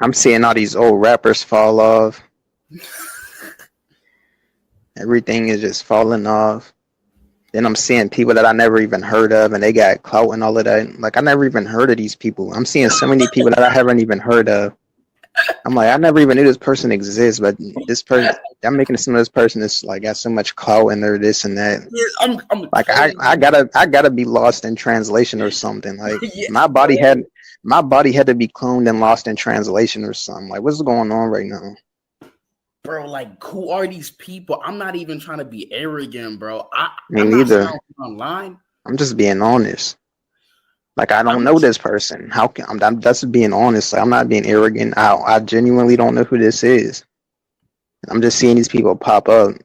I'm seeing all these old rappers fall off. Everything is just falling off. Then I'm seeing people that I never even heard of, and they got clout and all of that. Like I never even heard of these people. I'm seeing so many people that I haven't even heard of. I'm like, I never even knew this person exists, but this person, I'm making it seem this person is like got so much clout in there, this and that. Yeah, I'm Like telling I you. gotta be lost in translation or something. Like Yeah, my body had to be cloned and lost in translation or something. Like what's going on right now? bro, like who are these people? I'm not even trying to be arrogant, bro. Me I'm not saying neither. I'm online. I'm just being honest. Like I don't I'm know this person. How can I'm that's being honest. Like, I'm not being arrogant. I genuinely don't know who this is. I'm just seeing these people pop up.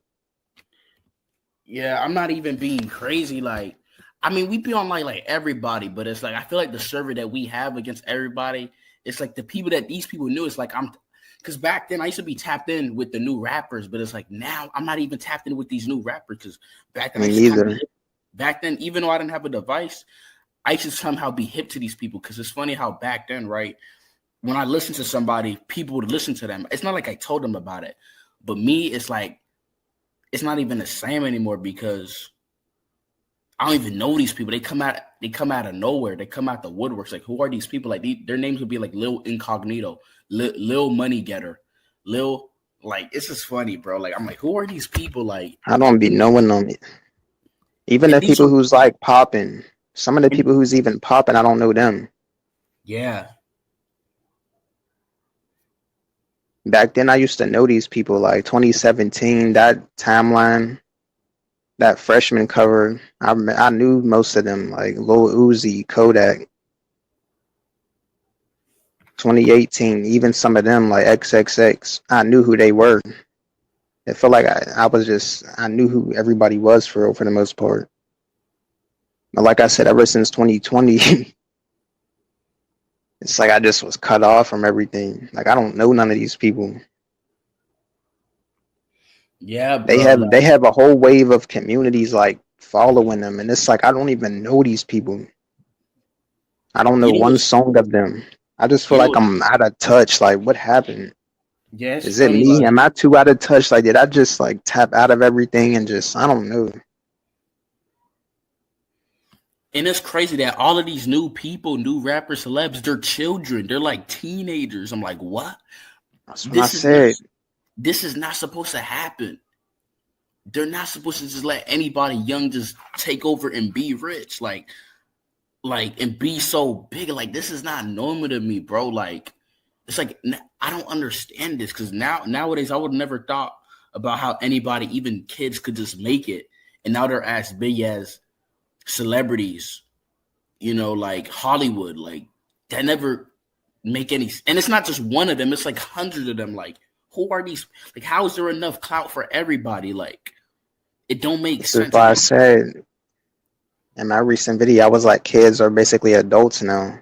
Yeah, I'm not even being crazy. Like, I mean, we be on like everybody, but it's like I feel like the server that we have against everybody, it's like the people that these people knew. It's like because back then I used to be tapped in with the new rappers, but it's like now I'm not even tapped in with these new rappers because back then I Me used to kind of neither. back then, even though I didn't have a device, I used to somehow be hip to these people because it's funny how back then, right? When I listen to somebody, people would listen to them. It's not like I told them about it, but me, it's like it's not even the same anymore because I don't even know these people. They come out of nowhere. They come out the woodworks. Like, who are these people? Like, their names would be like Lil Incognito, Lil Money Getter, Lil. Like, it's just funny, bro. Like, I'm like, who are these people? Like, I don't be knowing them. Even and the these people are, who's like popping. Some of the and, people who's even popping, I don't know them. yeah, Back then I used to know these people like 2017, that timeline, that freshman cover. I knew most of them, like Lil Uzi, Kodak, 2018, even some of them like XXX. I knew who they were. It felt like I knew who everybody was for the most part. But like I said, ever since 2020, it's like I just was cut off from everything. Like I don't know none of these people. yeah, They bro. have Like, they have a whole wave of communities like following them, and it's like I don't even know these people. I don't know you know one what's song of them. I just feel you know like what? I'm out of touch. Like what happened? Yeah, it's Is it funny. me? Like, Am I too out of touch? Like did I just like tap out of everything and just I don't know. and it's crazy that all of these new people, new rappers, celebs, they're children. They're like teenagers. I'm like, what? That's what I This is not. said. This is not supposed to happen. They're not supposed to just let anybody young just take over and be rich, like and be so big. Like this is not normal to me, bro. Like it's like I don't understand this because nowadays I would never thought about how anybody, even kids, could just make it, and now they're as big as celebrities. Like Hollywood, like that never make any. And it's not just one of them; it's like hundreds of them. Like who are these? Like how is there enough clout for everybody? Like it don't make This is sense. why And I said in my recent video, I was like, kids are basically adults now.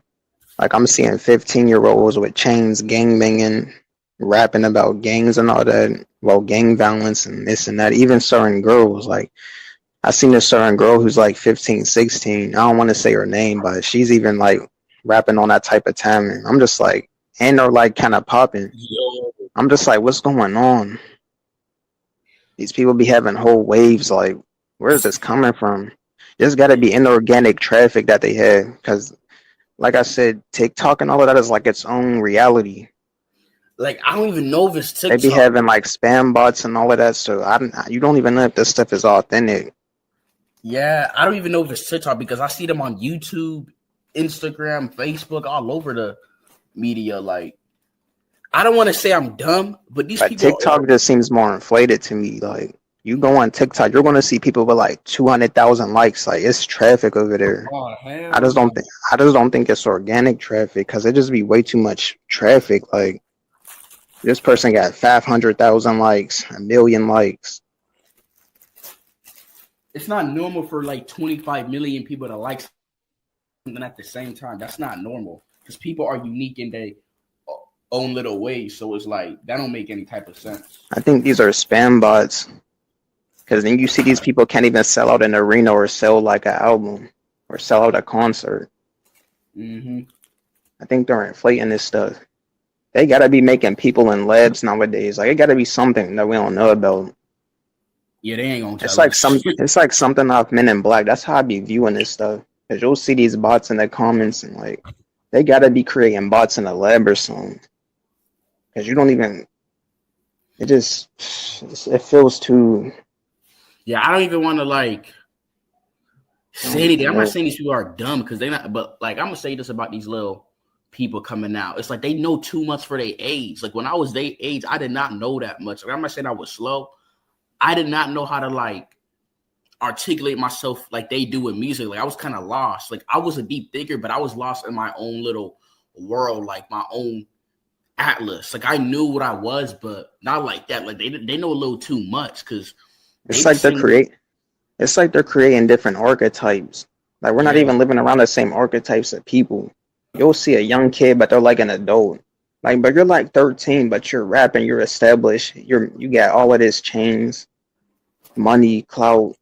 Like I'm seeing 15-year-olds with chains gang banging, rapping about gangs and all that, well, gang violence and this and that. Even certain girls, like I seen a certain girl who's like 15, 16. I don't want to say her name, but she's even like rapping on that type of time. And I'm just like, and they're like kind of popping. yo, I'm just like, what's going on? These people be having whole waves. Like, where is this coming from? There's got to be inorganic traffic that they have because like I said, TikTok and all of that is like its own reality. like I don't even know if it's They be TikTok. having like spam bots and all of that, so you don't even know if this stuff is authentic. Yeah, I don't even know if it's TikTok because I see them on YouTube, Instagram, Facebook, all over the media. Like I don't want to say I'm dumb, but these But people are. TikTok just seems more inflated to me. Like you go on TikTok, you're gonna see people with like 200,000 likes. Like it's traffic over there. Oh I hell just no! don't think I just don't think it's organic traffic because it just be way too much traffic. Like this person got 500,000 likes, a million likes. It's not normal for like 25 million people to like something at the same time. That's not normal because people are unique in their own little ways. So it's like that don't make any type of sense. I think these are spam bots. Because then you see these people can't even sell out an arena or sell like an album or sell out a concert. Mm-hmm. I think they're inflating this stuff. They gotta be making people in labs nowadays. Like it gotta be something that we don't know about. Yeah, they ain't gonna It's tell like us. something off Men in Black. That's how I be viewing this stuff. Cause you'll see these bots in the comments and like they gotta be creating bots in a lab or something. Cause you don't even. It just it feels too. Yeah, I don't even want to like I say don't even anything. I'm not know. saying these people are dumb because they not, but like I'm gonna say this about these little people coming out. It's like they know too much for their age. Like when I was their age, I did not know that much. Like I'm not saying I was slow. I did not know how to like articulate myself like they do with music. Like I was kind of lost. Like I was a deep thinker, but I was lost in my own little world, like my own atlas. Like I knew what I was, but not like that. Like they know a little too much because they It's be like they're saying, create. It's like they're creating different archetypes. Like we're not yeah, even living around the same archetypes of people. You'll see a young kid, but they're like an adult. Like, but you're like 13, but you're rapping, you're established, you got all of this chains, money, clout.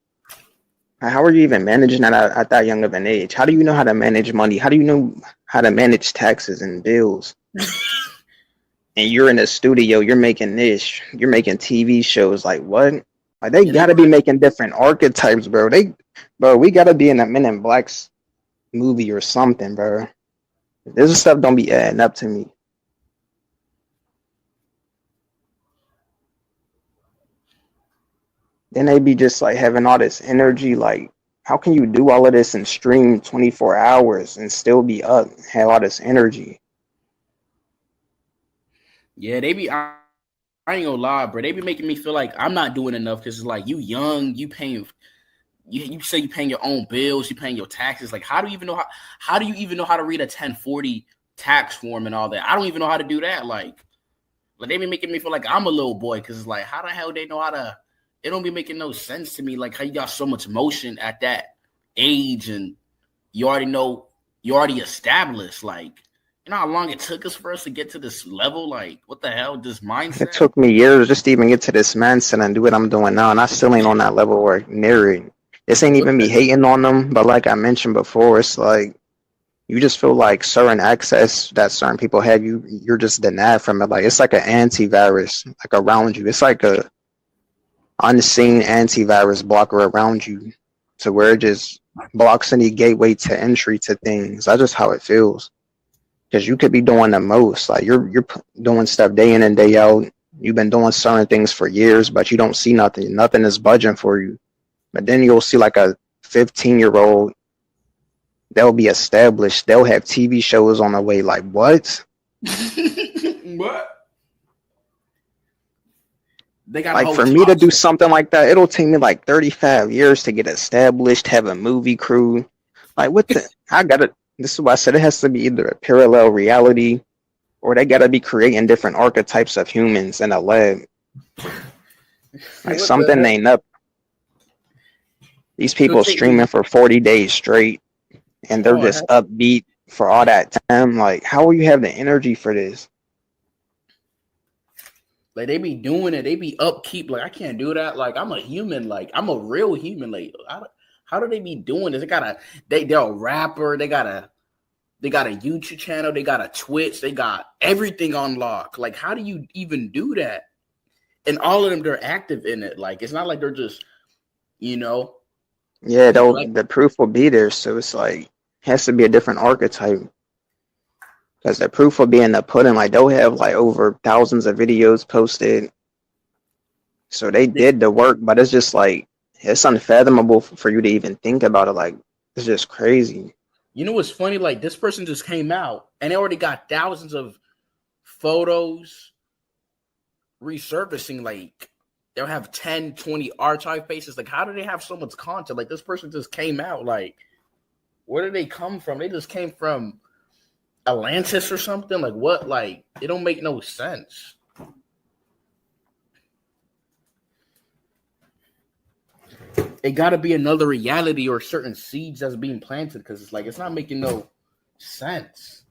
How are you even managing that at that young of an age? How do you know how to manage money? How do you know how to manage taxes and bills? And you're in a studio, you're making this, you're making TV shows. Like what? Like they yeah, they gotta be making different archetypes, bro. Bro, we gotta be in a Men in Black's movie or something, bro. This stuff don't be adding up to me. Then they be just like having all this energy. Like, how can you do all of this and stream 24 hours and still be up, have all this energy? yeah, they be. I ain't gonna lie, bro. They be making me feel like I'm not doing enough because it's like you young, you paying. You say you paying your own bills, you paying your taxes. Like, how do you even know how do you even know how to read a 1040 tax form and all that? I don't even know how to do that. Like they be making me feel like I'm a little boy because it's like, how the hell they know how to? It don't be making no sense to me. Like how you got so much motion at that age and you already know you already established. Like you know how long it took us for us to get to this level. Like what the hell, this It mindset? took me years just to even get to this mindset and do what I'm doing now, and I still ain't on that level or near it. This ain't What even me the hating on them, but like I mentioned before, it's like you just feel like certain access that certain people have, you're just denied from it. Like it's like an antivirus like around you. It's like a unseen antivirus blocker around you to where it just blocks any gateway to entry to things. That's just how it feels. Because you could be doing the most. Like you're doing stuff day in and day out. You've been doing certain things for years, but you don't see nothing. Nothing is budging for you. But then you'll see like a 15-year-old. They'll be established. They'll have TV shows on the way. Like what? what? They got a Like whole for me to talk do show. something like that, it'll take me like 35 years to get established, have a movie crew. Like what the? I gotta. This is why I said it has to be either a parallel reality or they gotta be creating different archetypes of humans in a lab. Like What the something hell? ain't up. These It'll people take me. streaming for 40 days straight and they're Oh, just upbeat for all that time. Like, how will you have the energy for this? like they be doing it. They be upkeep. Like I can't do that. Like I'm a human. Like I'm a real human. Like how do they be doing this? They're a rapper. They got a YouTube channel. They got a Twitch. They got everything on lock. Like how do you even do that? And all of them, they're active in it. Like it's not like they're just you know Yeah, people like the proof will be there. So it's like, has to be a different archetype. Because the proof will be in the pudding. Like, they'll have like over thousands of videos posted. So they they, did the work, but it's just like, it's unfathomable for you to even think about it. Like, it's just crazy. you know what's funny? Like this person just came out and they already got thousands of photos resurfacing. Like they'll have 10, 20 archive faces. Like how do they have so much content? Like this person just came out. Like where did they come from? They just came from Atlantis or something. Like what? Like it don't make no sense. It got to be another reality or certain seeds that's being planted because it's like it's not making no sense.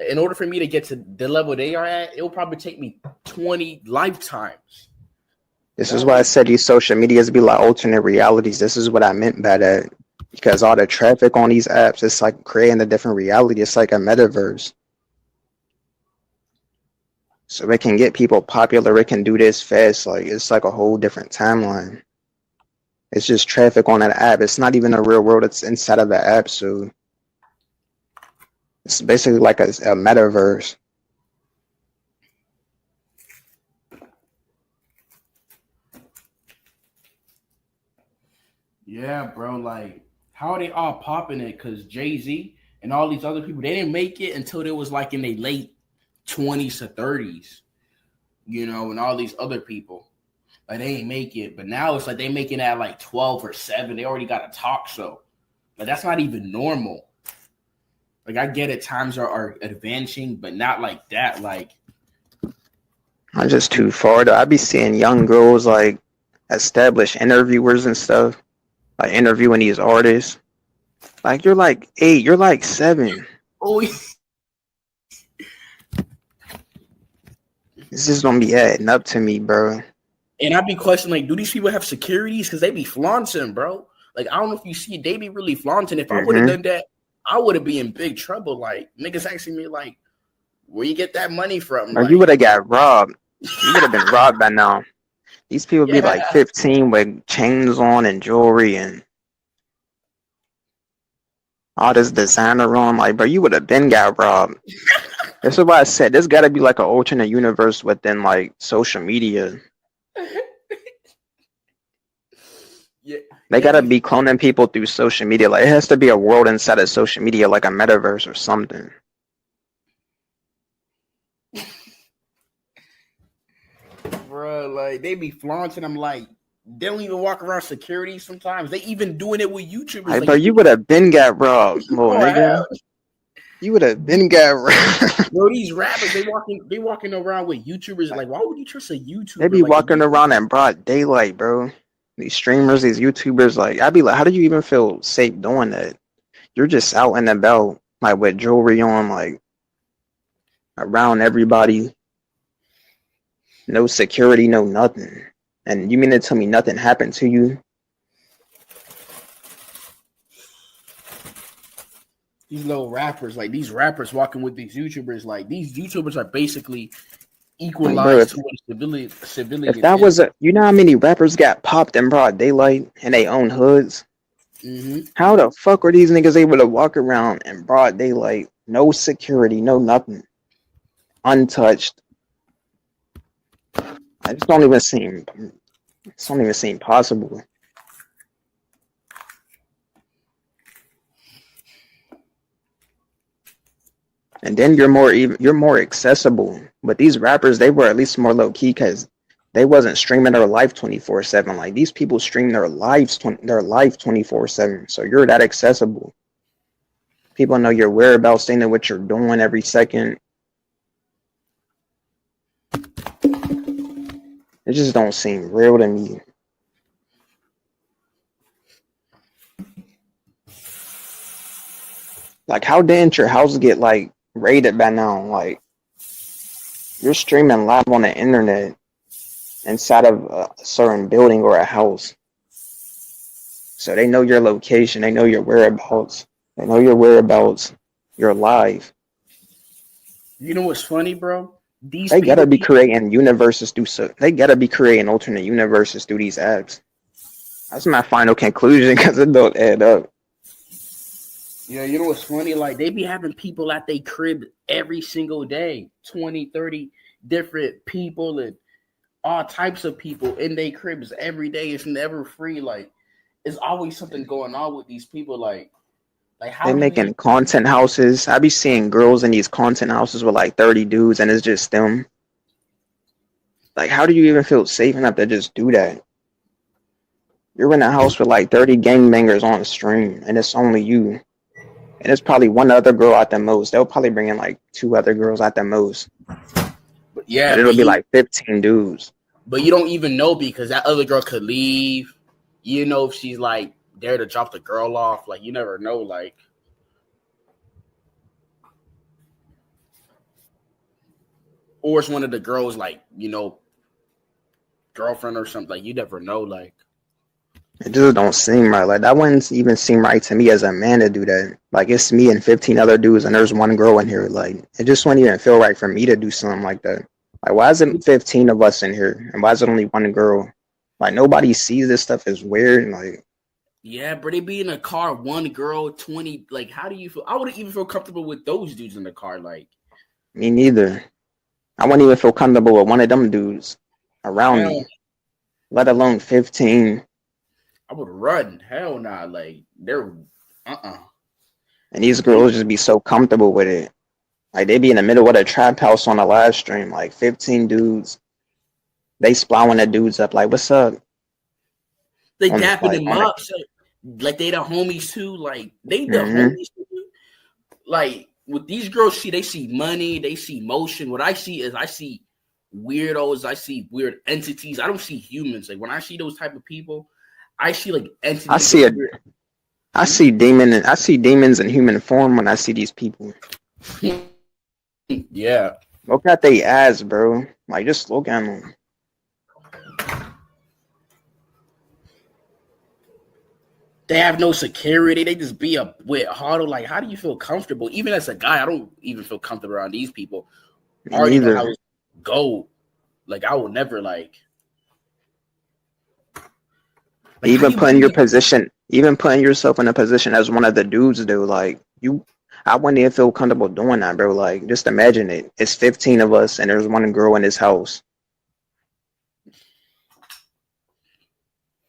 In order for me to get to the level they are at, it will probably take me 20 lifetimes. This is That why I way, said these social medias be like alternate realities. This is what I meant by that. Because all the traffic on these apps, it's like creating a different reality. It's like a metaverse. So it can get people popular. It can do this fast. Like it's like a whole different timeline. It's just traffic on that app. It's not even a real world. It's inside of the app. So it's basically like a metaverse. Yeah, bro. Like, how are they all popping it? Because Jay-Z and all these other people, they didn't make it until they was like in their late 20s to 30s, you know, and all these other people. Like, they ain't make it. But now it's like they making it at like 12 or 7. They already got a talk show. Like, that's not even normal. Like, I get it, times are advancing, but not like that. Like, I'm just too far though. I be seeing young girls like established interviewers and stuff, like interviewing these artists. Like you're like 8, you're like 7. oh, This just don't be adding up to me, bro. and I be questioning, like, do these people have securities? Because they be flaunting, bro. Like, I don't know if you see, they be really flaunting. If I would have done that, I would have been in big trouble. Like, niggas asking me, like, where you get that money from? Or Like, you would have got robbed. You would have been robbed by now. These people be like yeah. 15 with chains on and jewelry and all this designer on. Like, bro, you would have been got robbed. That's why I said this got to be like an alternate universe within like social media. Yeah. They gotta be cloning people through social media. Like it has to be a world inside of social media, like a metaverse or something. Bro, like, they be flaunting. I'm like, they don't even walk around security sometimes. They even doing it with YouTubers. Like, Like, bro, you would have been got robbed, little oh, nigga. hell. You would have been got robbed. Bro, these rappers, they walking around with YouTubers. Like, why would you trust a YouTuber? They be Like, walking around in broad daylight, bro. These streamers, these YouTubers, like, I'd be like, how do you even feel safe doing that? You're just out and about, like, with jewelry on, like, around everybody. No security, no nothing. And you mean to tell me nothing happened to you? these little rappers, like these rappers walking with these YouTubers, like these YouTubers are basically equalized to civilian. If that was you know how many rappers got popped in broad daylight in their own hoods? Mm-hmm. How the fuck are these niggas able to walk around in broad daylight, no security, no nothing, untouched? I just don't even seem possible. And then you're more accessible. But these rappers, they were at least more low key because they wasn't streaming their life 24/7. Like these people stream their life 24/7. So you're that accessible. People know your whereabouts, they know what you're doing every second. It just don't seem real to me. Like how didn't your house get like raided by now? Like you're streaming live on the internet inside of a certain building or a house. So they know your location, they know your whereabouts. They know your whereabouts. You're live. You know what's funny, bro? They gotta be creating universes through they gotta be creating alternate universes through these apps. That's my final conclusion because it don't add up. Yeah, you know what's funny? Like, they be having people at their crib every single day, 20, 30 different people and all types of people in their cribs every day. It's never free. Like, there's always something going on with these people. Like how they making content houses. I be seeing girls in these content houses with like 30 dudes and it's just them. Like, how do you even feel safe enough to just do that? You're in a house with like 30 gangbangers on stream and it's only you. And it's probably one other girl at the most. They'll probably bring in like 2 other girls at the most. Yeah, but it'll be like 15 dudes. But you don't even know because that other girl could leave. You know if she's like there to drop the girl off. Like you never know. Like, or it's one of the girls, like girlfriend or something. Like you never know. Like. It just don't seem right. Like that wouldn't even seem right to me as a man to do that. Like it's me and 15 other dudes and there's one girl in here. Like it just wouldn't even feel right for me to do something like that. Like, why is it 15 of us in here, and why is it only one girl? Like, nobody sees this stuff as weird. Like, Yeah, bro, they be in a car, one girl, 20. Like, how do you feel? I wouldn't even feel comfortable with those dudes in the car. Like, me neither. I wouldn't even feel comfortable with one of them dudes around hell, me, let alone 15. I would run. Hell nah. Like, they're And these girls just be so comfortable with it. Like, they be in the middle of the trap house on a live stream, like 15 dudes. They splowing the dudes up, like, what's up? They On dapping like them on a up. So, like, they the homies too. Like, they the mm-hmm. homies too. Like, with these girls, they see money, they see motion. What I see is I see weirdos, I see weird entities. I don't see humans. Like, when I see those type of people, I see like entities. I see it. I see demons in human form when I see these people. Yeah. Look at they ass, bro. Like, just look at them. They have no security. They just be up with huddle. Like, how do you feel comfortable? Even as a guy, I don't even feel comfortable around these people. Me I already neither. know how it go. Like, I will never like even putting yourself in a position as one of the dudes do, like I wouldn't even feel comfortable doing that, bro. Like, just imagine it. It's 15 of us and there's one girl in this house.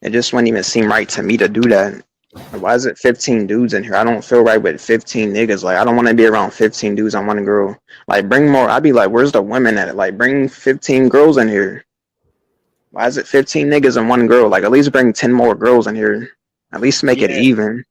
It just wouldn't even seem right to me to do that. Why is it 15 dudes in here? I don't feel right with 15 niggas. Like, I don't want to be around 15 dudes on one girl. Like, bring more. I'd be like, where's the women at? Like, bring 15 girls in here. Why is it 15 niggas and one girl? Like, at least bring 10 more girls in here. At least make it even.